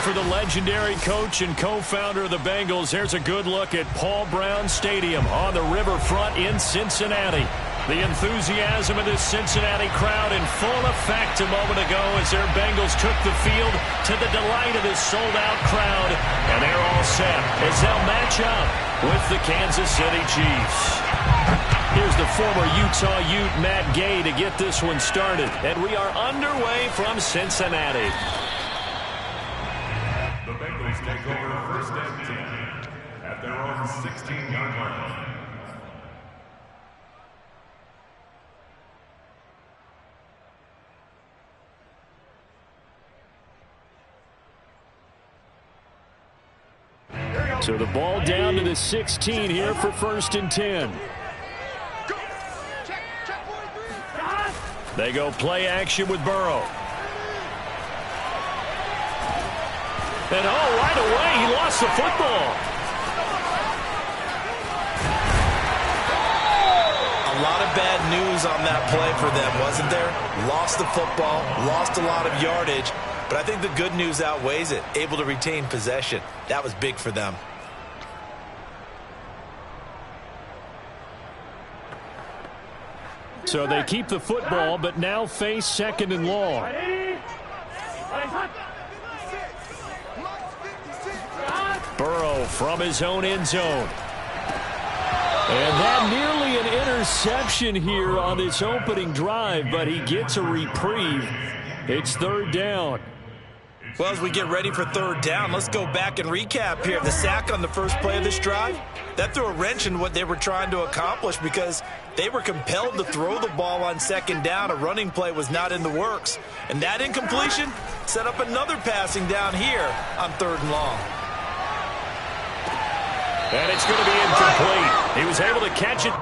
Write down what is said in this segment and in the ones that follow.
for the legendary coach and co-founder of the Bengals. Here's a good look at Paul Brown Stadium on the riverfront in Cincinnati. The enthusiasm of this Cincinnati crowd in full effect a moment ago as their Bengals took the field to the delight of this sold-out crowd. And they're all set as they'll match up with the Kansas City Chiefs. Here's the former Utah Ute Matt Gay to get this one started. And we are underway from Cincinnati. The Bengals take over first and 10 at their own 16-yard line. So the ball down to the 16 here for first and 10. They go play action with Burrow. And right away, he lost the football. A lot of bad news on that play for them, wasn't there? Lost the football, lost a lot of yardage, but I think the good news outweighs it. Able to retain possession. That was big for them. So they keep the football, but now face second and long. Burrow from his own end zone. And that nearly an interception here on this opening drive, but he gets a reprieve. It's third down. Well, as we get ready for third down, let's go back and recap here. The sack on the first play of this drive, that threw a wrench in what they were trying to accomplish because they were compelled to throw the ball on second down. A running play was not in the works. And that incompletion set up another passing down here on third and long. And it's going to be incomplete. He was able to catch it.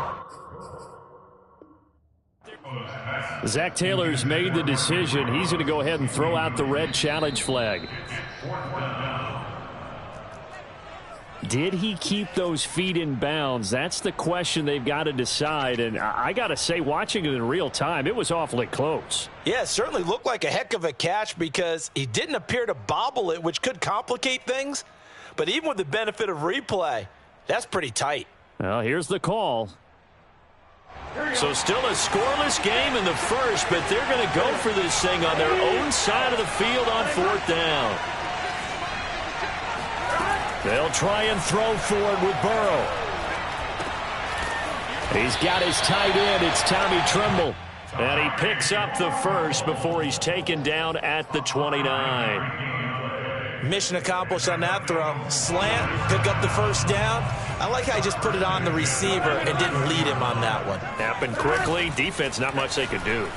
Zach Taylor's made the decision. He's going to go ahead and throw out the red challenge flag. Did he keep those feet in bounds? That's the question they've got to decide. And I got to say, watching it in real time, it was awfully close. Yeah, it certainly looked like a heck of a catch because he didn't appear to bobble it, which could complicate things. But even with the benefit of replay, that's pretty tight. Well, here's the call. So still a scoreless game in the first, but they're going to go for this thing on their own side of the field on fourth down. They'll try and throw for it with Burrow. He's got his tight end. It's Tommy Tremble. And he picks up the first before he's taken down at the 29. Mission accomplished on that throw. Slant, pick up the first down. I like how he just put it on the receiver and didn't lead him on that one. Happened quickly. Defense, not much they could do.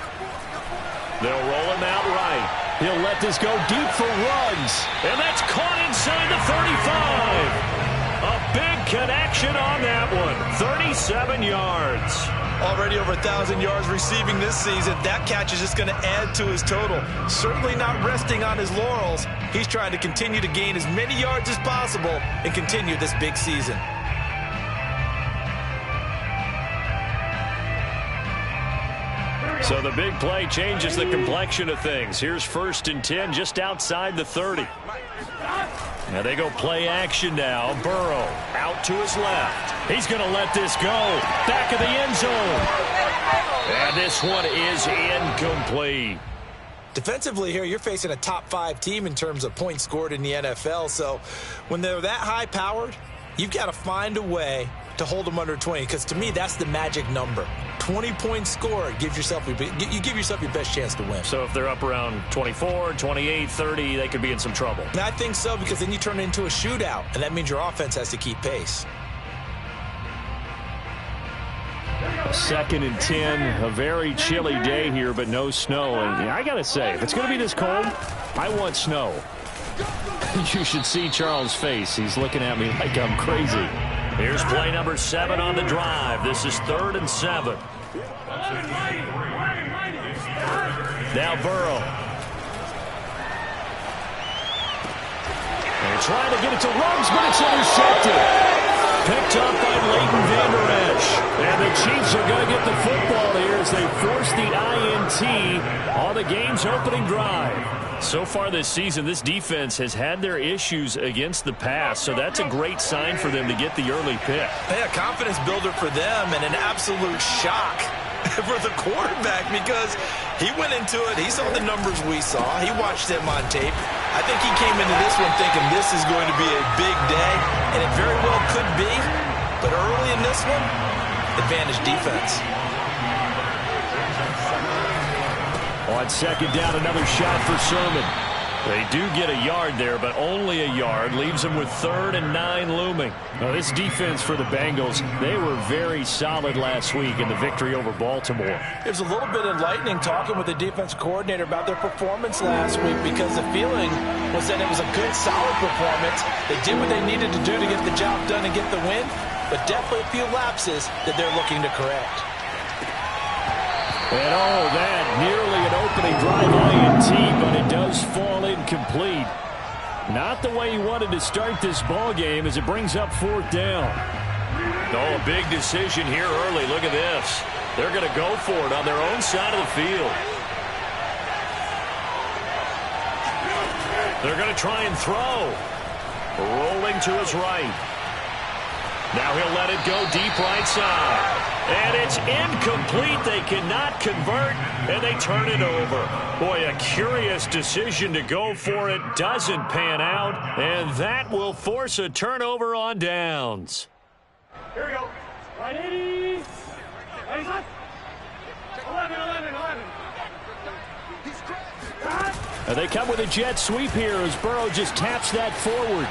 They'll roll him out right. He'll let this go deep for Ruggs. And that's caught inside the 35. A big connection on that one. 37 yards. Already over 1,000 yards receiving this season. That catch is just going to add to his total. Certainly not resting on his laurels. He's trying to continue to gain as many yards as possible and continue this big season. So the big play changes the complexion of things. Here's first and 10 just outside the 30. Now they go play action now. Burrow out to his left. He's going to let this go. Back of the end zone. And this one is incomplete. Defensively here, you're facing a top 5 team in terms of points scored in the NFL. So when they're that high-powered, you've got to find a way to hold them under 20. Because to me, that's the magic number. 20 points scored, you give yourself your best chance to win. So if they're up around 24, 28, 30, they could be in some trouble. And I think so, because then you turn it into a shootout, and that means your offense has to keep pace. Second and 10, a very chilly day here, but no snow. And I got to say, if it's going to be this cold, I want snow. You should see Charles' face. He's looking at me like I'm crazy. Here's play number 7 on the drive. This is 3rd and 7. Now Burrow. They're trying to get it to Ruggs, but it's intercepted. Picked up by Leighton Vander Esch. And the Chiefs are going to get the football here as they force the INT on the game's opening drive. So far this season, this defense has had their issues against the pass, so that's a great sign for them to get the early pick. Hey, a confidence builder for them and an absolute shock for the quarterback because he went into it. He saw the numbers we saw. He watched them on tape. I think he came into this one thinking this is going to be a big day, and it very well could be. But early in this one, advantage defense. On second down, another shot for Sermon. They do get a yard there, but only a yard. Leaves them with 3rd and 9 looming. Now, this defense for the Bengals, they were very solid last week in the victory over Baltimore. There's a little bit enlightening talking with the defense coordinator about their performance last week because the feeling was that it was a good, solid performance. They did what they needed to do to get the job done and get the win, but definitely a few lapses that they're looking to correct. And that nearly an opening drive INT, but it does fall incomplete. Not the way he wanted to start this ball game as it brings up 4th down. Oh, a big decision here early. Look at this. They're going to go for it on their own side of the field. They're going to try and throw. Rolling to his right. Now he'll let it go deep right side. And it's incomplete. They cannot convert, and they turn it over. Boy, a curious decision to go for it. Doesn't pan out, and that will force a turnover on downs. Here we go. Right 80. 11. And they come with a jet sweep here as Burrow just taps that forward.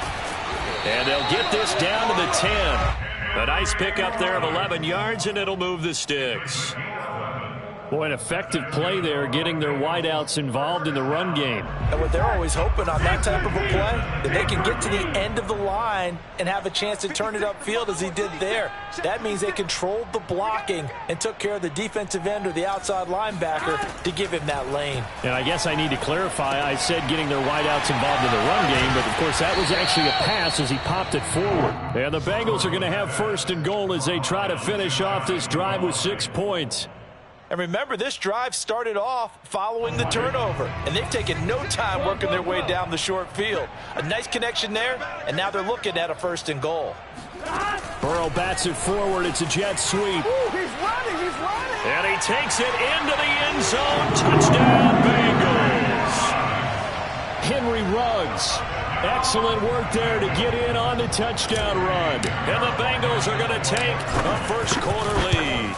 And they'll get this down to the 10. A nice pickup there of 11 yards, and it'll move the sticks. Boy, an effective play there, getting their wideouts involved in the run game. And what they're always hoping on that type of a play, that they can get to the end of the line and have a chance to turn it upfield as he did there. That means they controlled the blocking and took care of the defensive end or the outside linebacker to give him that lane. And I guess I need to clarify, I said getting their wideouts involved in the run game, but of course that was actually a pass as he popped it forward. And the Bengals are going to have 1st and goal as they try to finish off this drive with 6 points. And remember, this drive started off following the turnover, and they've taken no time working their way down the short field. A nice connection there, and now they're looking at a 1st and goal. Burrow bats it forward. It's a jet sweep. Ooh, he's running, he's running. And he takes it into the end zone. Touchdown, Bengals. Henry Ruggs. Excellent work there to get in on the touchdown run. And the Bengals are going to take a 1st quarter lead.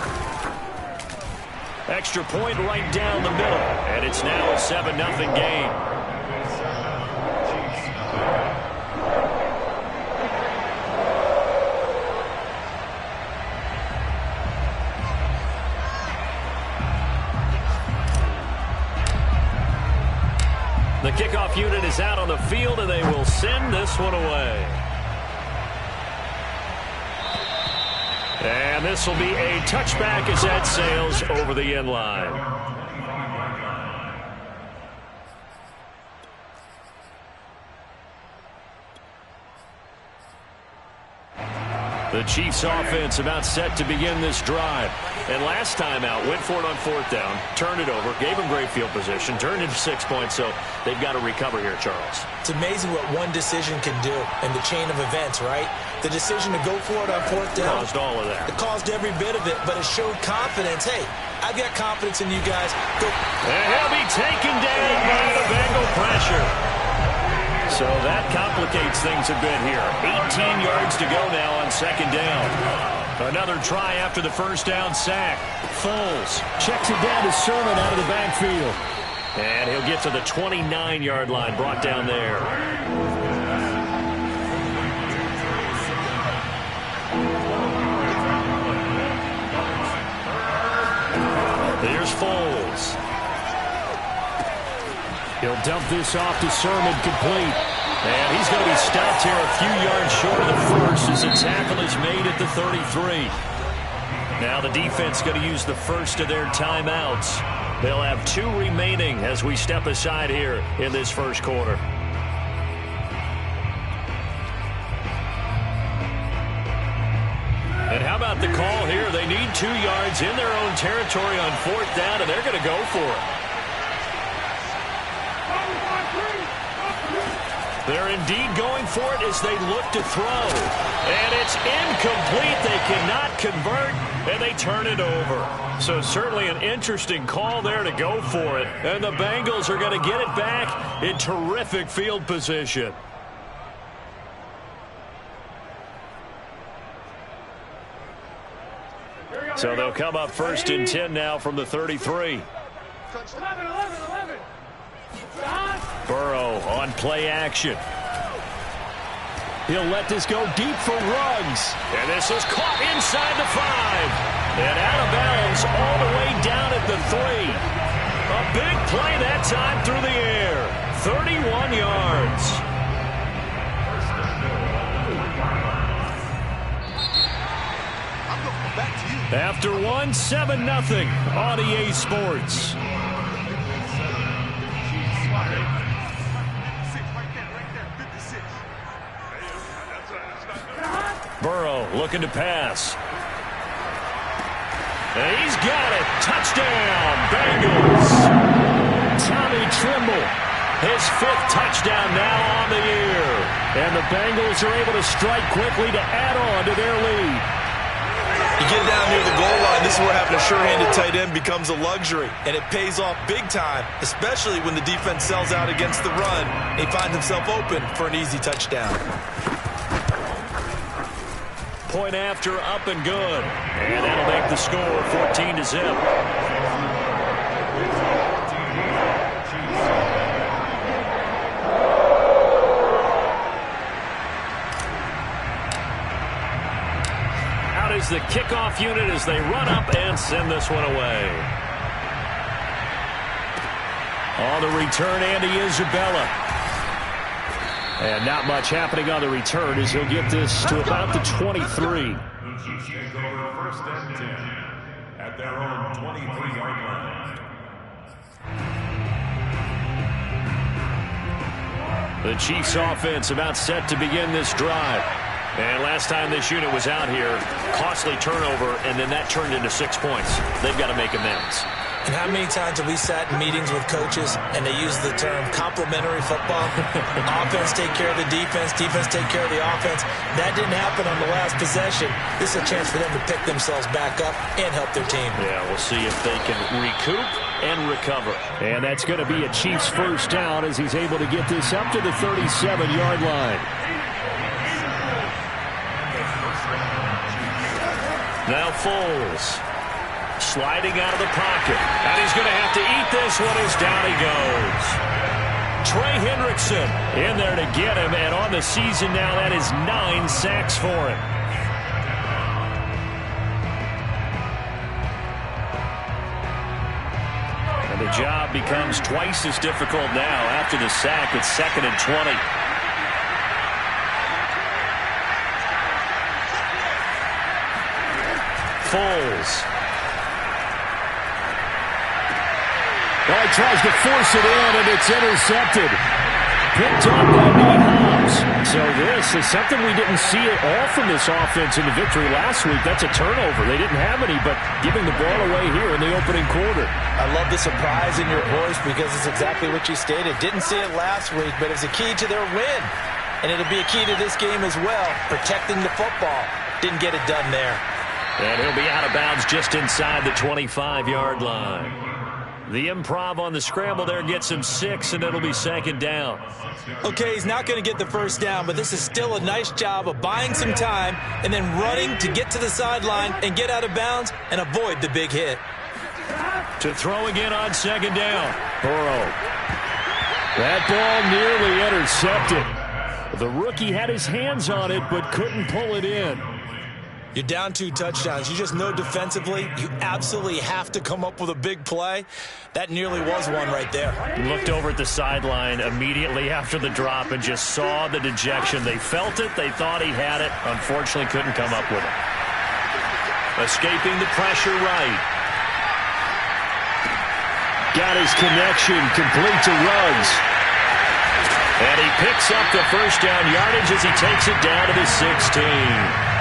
Extra point right down the middle. And it's now a 7-0 game. The kickoff unit is out on the field, and they will send this one away. And this will be a touchback as that sails over the end line. The Chiefs offense about set to begin this drive. And last time out, went for it on 4th down, turned it over, gave them great field position, turned into 6 points, so they've got to recover here, Charles. It's amazing what one decision can do in the chain of events, right? The decision to go for it on 4th down. Caused all of that. It caused every bit of it, but it showed confidence. Hey, I've got confidence in you guys. Go. And he'll be taken down by the Bengal pressure. So that complicates things a bit here. 18 yards to go now on 2nd down. Another try after the 1st down sack. Foles checks it down to Sermon out of the backfield. And he'll get to the 29-yard line, brought down there. Here's Foles. He'll dump this off to Sermon, complete. And he's going to be stopped here a few yards short of the 1st as the tackle is made at the 33. Now the defense going to use the 1st of their timeouts. They'll have 2 remaining as we step aside here in this 1st quarter. And how about the call here? They need 2 yards in their own territory on 4th down, and they're going to go for it. They're indeed going for it as they look to throw. And it's incomplete. They cannot convert, and they turn it over. So certainly an interesting call there to go for it. And the Bengals are going to get it back in terrific field position. So they'll come up first and 10 now from the 33. 11. Burrow on play action. He'll let this go deep for Ruggs. And this is caught inside the 5. And out of bounds all the way down at the 3. A big play that time through the air. 31 yards. After one, 7-0 on EA Sports. Burrow looking to pass. And he's got it. Touchdown, Bengals. Tommy Trimble, his 5th touchdown now on the year. And the Bengals are able to strike quickly to add on to their lead. You get down near the goal line, this is where having a sure-handed tight end becomes a luxury, and it pays off big time, especially when the defense sells out against the run. He finds himself open for an easy touchdown. Point after, up and good. And that'll make the score 14-0. Is the kickoff unit as they run up and send this one away. On the return, Andy Isabella. And not much happening on the return as he'll get this to about the 23. The Chiefs take over first and 10 at their own 23-yard line. The Chiefs offense about set to begin this drive. And last time this unit was out here, costly turnover, and then that turned into 6 points. They've got to make amends. And how many times have we sat in meetings with coaches and they use the term complementary football? Offense take care of the defense, defense take care of the offense. That didn't happen on the last possession. This is a chance for them to pick themselves back up and help their team. Yeah, we'll see if they can recoup and recover. And that's going to be a Chiefs first down as he's able to get this up to the 37-yard line. Now Foles sliding out of the pocket. And he's going to have to eat this one as down he goes. Trey Hendrickson in there to get him. And on the season now, that is 9 sacks for him. And the job becomes twice as difficult now after the sack. It's 2nd and 20. Foles. Well, he tries to force it in, and it's intercepted. Picked up by Nate Hobbs. So this is something we didn't see at all from this offense in the victory last week. That's a turnover. They didn't have any, but giving the ball away here in the opening quarter. I love the surprise in your voice because it's exactly what you stated. Didn't see it last week, but it's a key to their win. And it'll be a key to this game as well, protecting the football. Didn't get it done there. And he'll be out of bounds just inside the 25-yard line. The improv on the scramble there gets him 6, and it'll be 2nd down. Okay, he's not going to get the first down, but this is still a nice job of buying some time and then running to get to the sideline and get out of bounds and avoid the big hit. To throw again on 2nd down. Burrow. That ball nearly intercepted. The rookie had his hands on it but couldn't pull it in. You're down 2 touchdowns. You just know defensively you absolutely have to come up with a big play. That nearly was one right there. Looked over at the sideline immediately after the drop and just saw the dejection. They felt it. They thought he had it. Unfortunately, couldn't come up with it. Escaping the pressure right. Got his connection complete to Ruggs. And he picks up the first down yardage as he takes it down to the 16.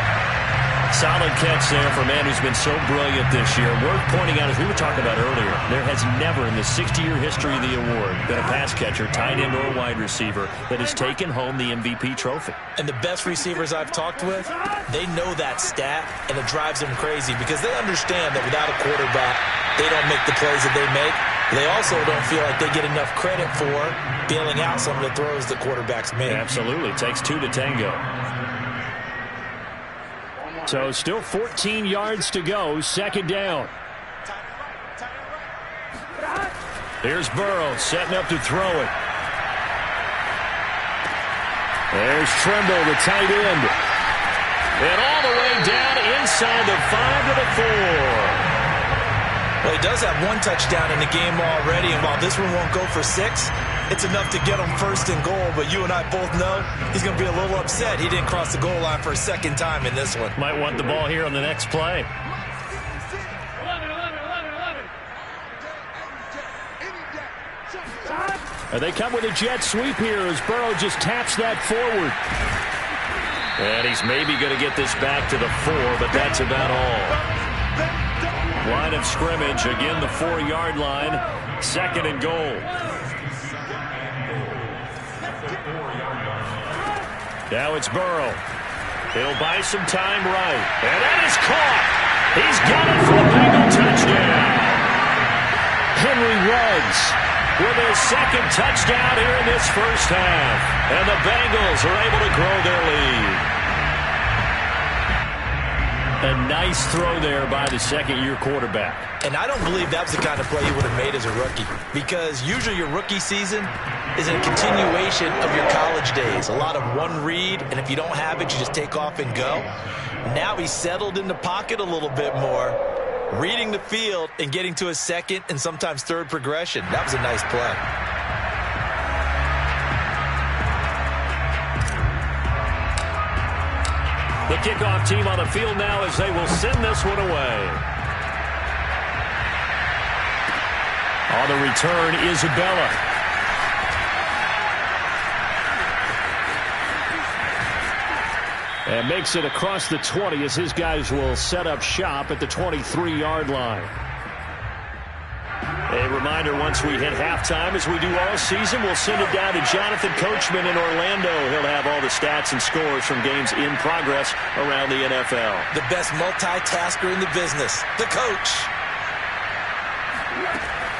Solid catch there for a man who's been so brilliant this year. Worth pointing out, as we were talking about earlier, there has never in the 60-year history of the award been a pass catcher, tight end, or wide receiver that has taken home the MVP trophy. And the best receivers I've talked with, they know that stat, and it drives them crazy because they understand that without a quarterback, they don't make the plays that they make. They also don't feel like they get enough credit for bailing out some of the throws the quarterbacks make. Absolutely. Takes two to tango. So still 14 yards to go. Second down. Here's Burrow setting up to throw it. There's Trimble, the tight end. And all the way down inside the 5 to the 4. Well, he does have one touchdown in the game already, and while this one won't go for 6, it's enough to get him first and goal. But you and I both know he's going to be a little upset he didn't cross the goal line for a second time in this one. Might want the ball here on the next play. 11. They come with a jet sweep here as Burrow just taps that forward. And he's maybe going to get this back to the 4, but that's about all. Line of scrimmage, again the 4-yard line, second and goal. Now it's Burrow. He'll buy some time right. And that is caught. He's got it for a Bengal touchdown. Henry Ruggs with his second touchdown here in this first half. And the Bengals are able to grow their lead. A nice throw there by the second-year quarterback. And I don't believe that was the kind of play he would have made as a rookie, because usually your rookie season is a continuation of your college days. A lot of one read, and if you don't have it, you just take off and go. Now he's settled in the pocket a little bit more, reading the field and getting to his second and sometimes third progression. That was a nice play. The kickoff team on the field now as they will send this one away. On the return, Isabella. And makes it across the 20 as his guys will set up shop at the 23-yard line. A reminder, once we hit halftime, as we do all season, we'll send it down to Jonathan Coachman in Orlando. He'll have all the stats and scores from games in progress around the NFL. The best multitasker in the business, the coach.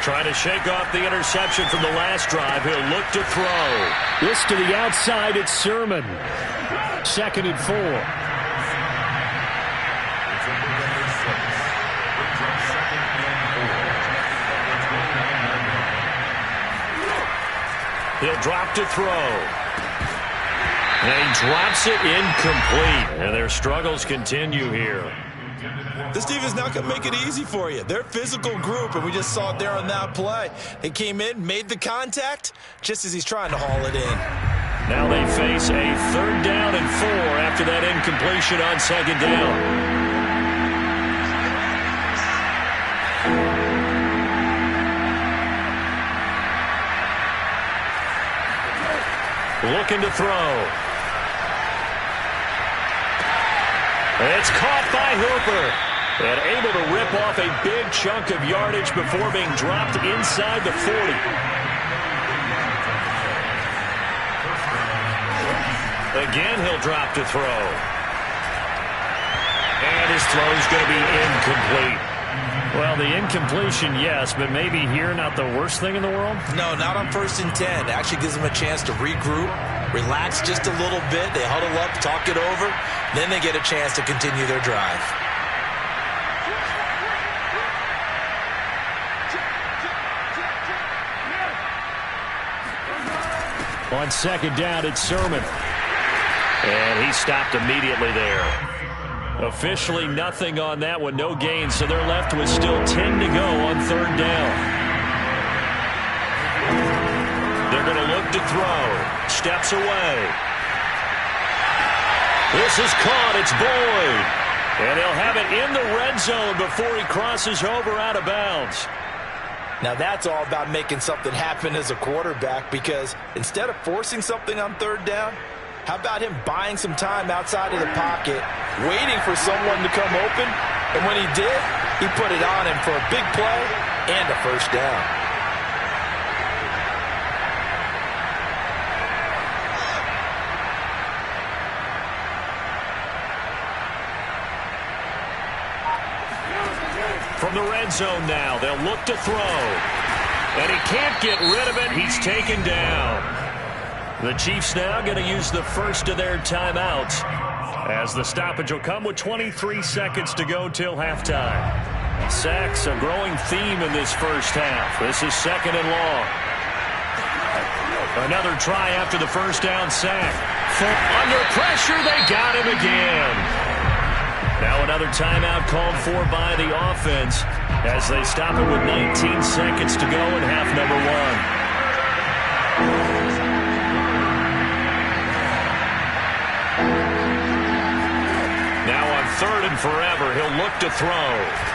Trying to shake off the interception from the last drive. He'll look to throw. This to the outside, it's Sermon. Second and 4. He'll drop to throw. And he drops it incomplete. And their struggles continue here. This defense not going to make it easy for you. They're a physical group, and we just saw it there on that play. They came in, made the contact, just as he's trying to haul it in. Now they face a 3rd down and 4 after that incompletion on 2nd down. Looking to throw. It's caught by Hooper. And able to rip off a big chunk of yardage before being dropped inside the 40. Again, he'll drop to throw. And his throw's going to be incomplete. Well, the incompletion, yes, but maybe here not the worst thing in the world? No, not on 1st and 10. Actually gives them a chance to regroup, relax just a little bit. They huddle up, talk it over. Then they get a chance to continue their drive. On 2nd down, it's Sermon. And he stopped immediately there. Officially nothing on that one, no gain, so they're left with still 10 to go on 3rd down. They're going to look to throw. Steps away. This is caught. It's Boyd. And he'll have it in the red zone before he crosses over out of bounds. Now that's all about making something happen as a quarterback, because instead of forcing something on 3rd down, How about him buying some time outside of the pocket, waiting for someone to come open, and when he did, he put it on him for a big play and a first down. From the red zone now, they'll look to throw. And he can't get rid of it. He's taken down. The Chiefs now going to use the first of their timeouts, as the stoppage will come with 23 seconds to go till halftime. Sacks a growing theme in this first half. This is second and long. Another try after the first down sack. Under pressure, they got him again. Now another timeout called for by the offense as they stop it with 19 seconds to go in half number one. Now on third and forever, he'll look to throw.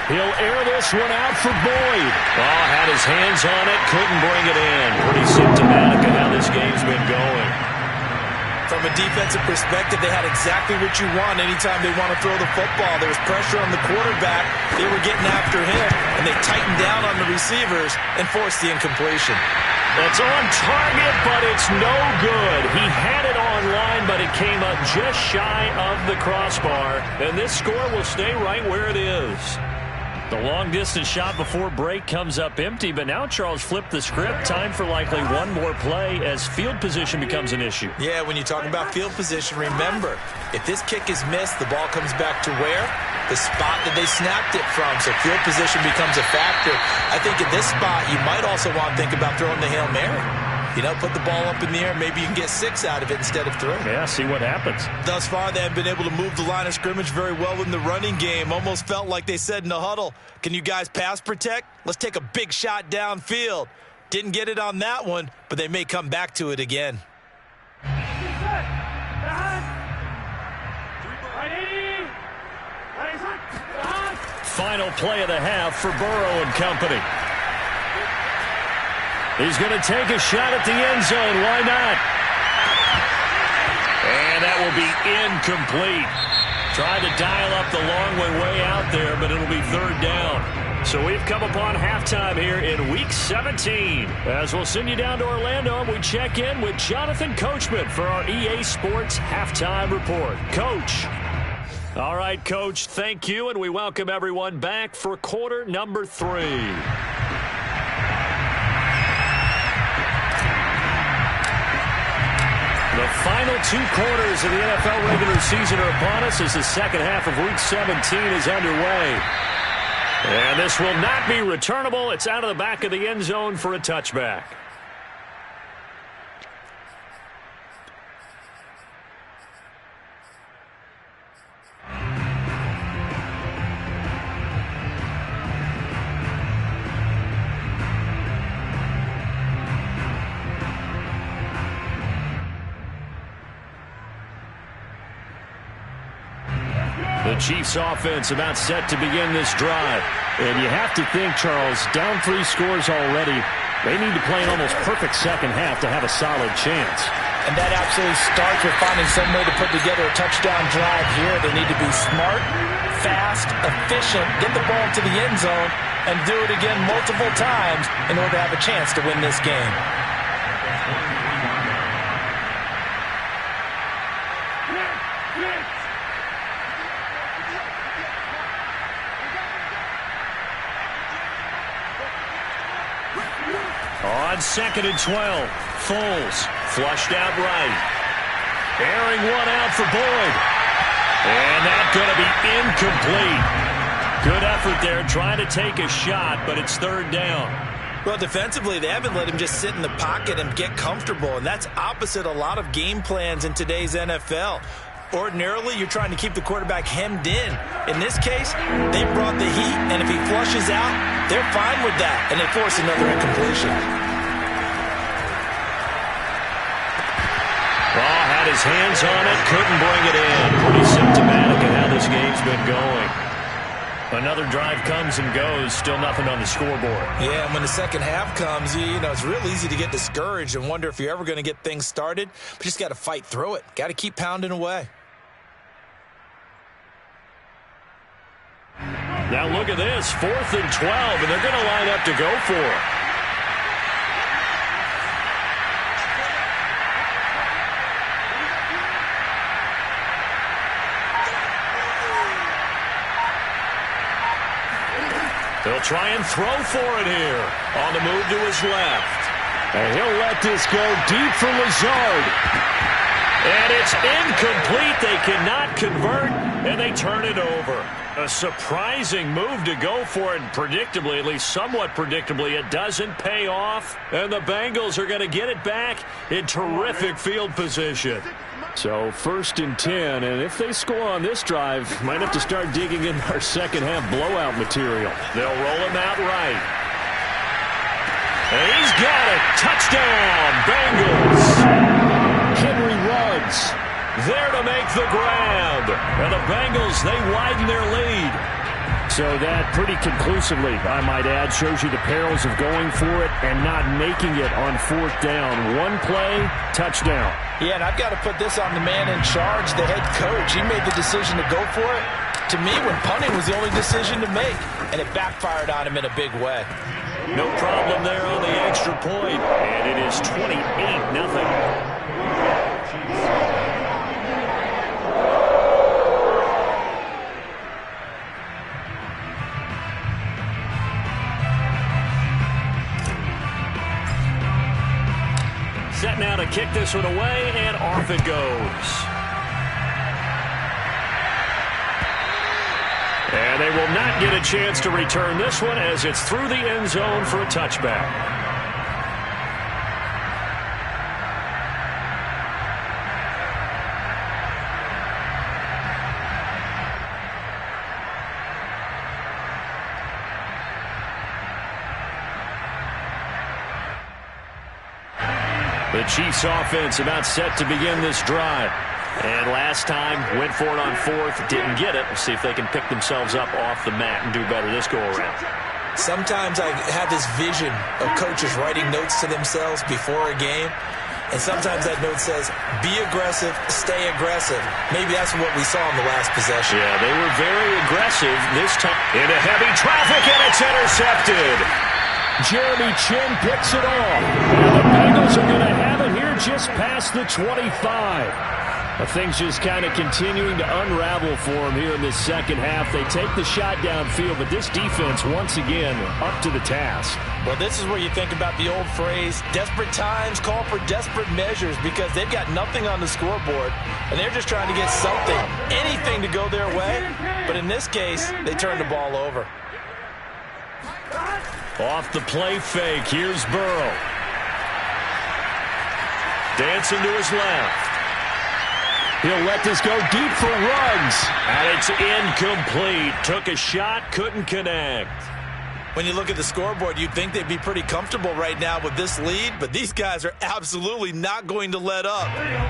He'll air this one out for Boyd. Oh, had his hands on it, couldn't bring it in. Pretty symptomatic of how this game's been going. From a defensive perspective, they had exactly what you want anytime they want to throw the football. There was pressure on the quarterback. They were getting after him, and they tightened down on the receivers and forced the incompletion. It's on target, but it's no good. He had it on line, but it came up just shy of the crossbar, and this score will stay right where it is. The long-distance shot before break comes up empty, but now Charles flipped the script. Time for likely one more play as field position becomes an issue. Yeah, when you talk about field position, remember, if this kick is missed, the ball comes back to where? The spot that they snapped it from, so field position becomes a factor. I think at this spot, you might also want to think about throwing the Hail Mary. You know, put the ball up in the air. Maybe you can get 6 out of it instead of 3. Yeah, see what happens. Thus far, they haven't been able to move the line of scrimmage very well in the running game. Almost felt like they said in the huddle, can you guys pass protect? Let's take a big shot downfield. Didn't get it on that one, but they may come back to it again. Final play of the half for Burrow and company. He's going to take a shot at the end zone. Why not? And that will be incomplete. Tried to dial up the long way out there, but it'll be third down. So we've come upon halftime here in Week 17. As we'll send you down to Orlando, and we check in with Jonathan Coachman for our EA Sports Halftime Report. Coach. All right, Coach, thank you, and we welcome everyone back for quarter number 3. The final 2 quarters of the NFL regular season are upon us as the second half of Week 17 is underway. And this will not be returnable. It's out of the back of the end zone for a touchback. The Chiefs offense about set to begin this drive. And you have to think, Charles, down 3 scores already. They need to play an almost perfect second half to have a solid chance. And that absolutely starts with finding some way to put together a touchdown drive here. They need to be smart, fast, efficient, get the ball to the end zone, and do it again multiple times in order to have a chance to win this game. On 2nd and 12, Foles flushed out right. Airing one out for Boyd. And that's going to be incomplete. Good effort there trying to take a shot, but it's third down. Well, defensively, they haven't let him just sit in the pocket and get comfortable, and that's opposite a lot of game plans in today's NFL. Ordinarily, you're trying to keep the quarterback hemmed in. In this case, they brought the heat, and if he flushes out, they're fine with that, and they force another incompletion. Ball had his hands on it, couldn't bring it in. Pretty symptomatic of how this game's been going. Another drive comes and goes, still nothing on the scoreboard. Yeah, and when the second half comes, you know, it's real easy to get discouraged and wonder if you're ever going to get things started. But just got to fight through it. Got to keep pounding away. Now look at this, 4th and 12, and they're going to line up to go for it. They'll try and throw for it here. On the move to his left. And he'll let this go deep for Lazard. And it's incomplete. They cannot convert, and they turn it over. A surprising move to go for it, and predictably, at least somewhat predictably, it doesn't pay off. And the Bengals are going to get it back in terrific field position. So 1st and 10, and if they score on this drive, might have to start digging in our second half blowout material. They'll roll him out right. And he's got it. Touchdown, Bengals. Henry runs. There to make the grab. And the Bengals, they widen their lead. So that pretty conclusively, I might add, shows you the perils of going for it and not making it on 4th down. One play, touchdown. Yeah, and I've got to put this on the man in charge, the head coach. He made the decision to go for it. To me, when punting was the only decision to make, and it backfired on him in a big way. No problem there on the extra point, and it is 28-0. Set now to kick this one away, and off it goes. And they will not get a chance to return this one as it's through the end zone for a touchback. The Chiefs offense about set to begin this drive. And last time, went for it on 4th, didn't get it. We'll see if they can pick themselves up off the mat and do better this go-around. Sometimes I have this vision of coaches writing notes to themselves before a game. And sometimes that note says, be aggressive, stay aggressive. Maybe that's what we saw in the last possession. Yeah, they were very aggressive this time. Into heavy traffic, and it's intercepted. Jeremy Chin picks it off. And the Bengals are going to have it here just past the 25. Things just kind of continuing to unravel for them here in this second half. They take the shot downfield, but this defense, once again, up to the task. Well, this is where you think about the old phrase, desperate times call for desperate measures, because they've got nothing on the scoreboard, and they're just trying to get something, anything to go their way. But in this case, they turn the ball over. Off the play fake, here's Burrow. Dancing to his left. He'll let this go deep for Ruggs. And it's incomplete. Took a shot, couldn't connect. When you look at the scoreboard, you'd think they'd be pretty comfortable right now with this lead, but these guys are absolutely not going to let up.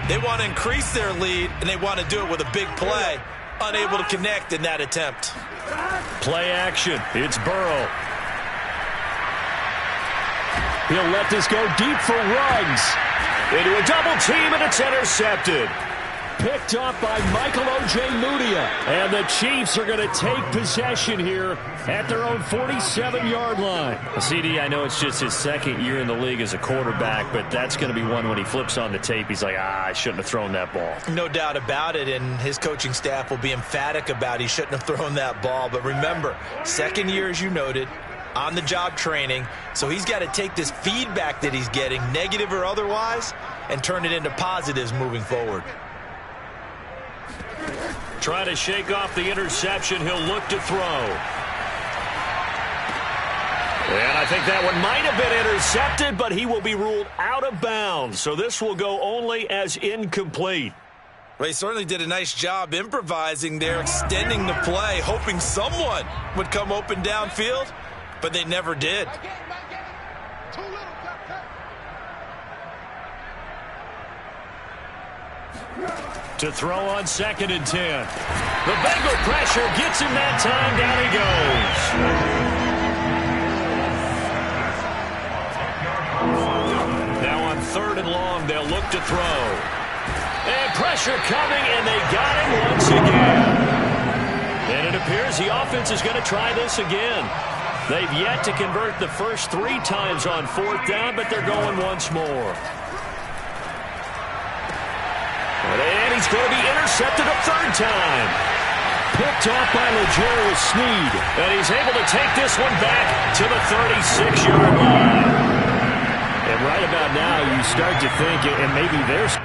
They want to increase their lead, and they want to do it with a big play. Unable to connect in that attempt. Play action. It's Burrow. He'll let this go deep for Ruggs. Into a double team, and it's intercepted. Picked up by Michael Ojemudia. And the Chiefs are going to take possession here at their own 47-yard line. CD, I know it's just his second year in the league as a quarterback, but that's going to be one when he flips on the tape. He's like, I shouldn't have thrown that ball. No doubt about it, and his coaching staff will be emphatic about he shouldn't have thrown that ball. But remember, second year, as you noted, on-the-job training, so he's got to take this feedback that he's getting, negative or otherwise, and turn it into positives moving forward. Trying to shake off the interception. He'll look to throw. And I think that one might have been intercepted, but he will be ruled out of bounds. So this will go only as incomplete. Well, he certainly did a nice job improvising there, extending the play, hoping someone would come open downfield, but they never did. To throw on 2nd and 10. The Bengal pressure gets him that time. Down he goes. Now on 3rd and long, they'll look to throw. And pressure coming, and they got him once again. And it appears the offense is going to try this again. They've yet to convert the first 3 times on 4th down, but they're going once more. And he's going to be intercepted a 3rd time. Picked off by L'Jarius Sneed. And he's able to take this one back to the 36-yard line. And right about now, you start to think, and maybe there's...